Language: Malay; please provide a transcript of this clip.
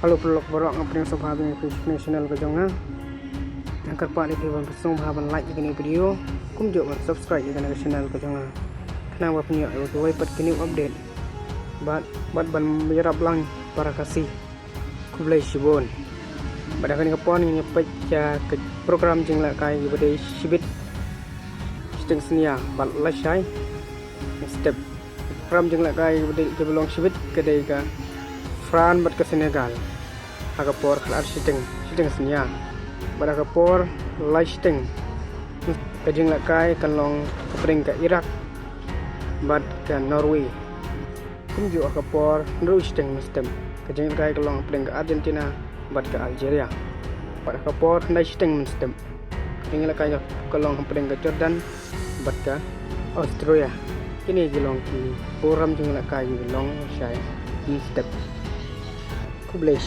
Halo pelok borok ngapring subhabing national ko jonga. Angkat pak ni piwan pesung bahaban like ini video. Kum jok subscribe ikan channel ko jonga. Kenapa punya itu ipat kini update. Bat ban mirap lang para kasih. Kublai shibon. Pada kini kapon ini pecah ke program jingla kai pada shibit. Seteng senia bat lasai. Step program jingla kai pada jebelong shibit kedai ka Fran bat ke Senegal. Agapor kelar seteng senia. Pada kapor lai seteng. Kajing lakai kalong kepring ke Irak. Bat ke Norway. Kumju agapor nru seteng sistem. Kajing lakai kalong kepring ke Argentina. Bat ke Algeria. Pada kapor nai seteng sistem. Kajing lakai kalong kepring ke Jordan. Bat ke Australia. Kini gelong ki program jing lakai gelong saya. Step. Kublai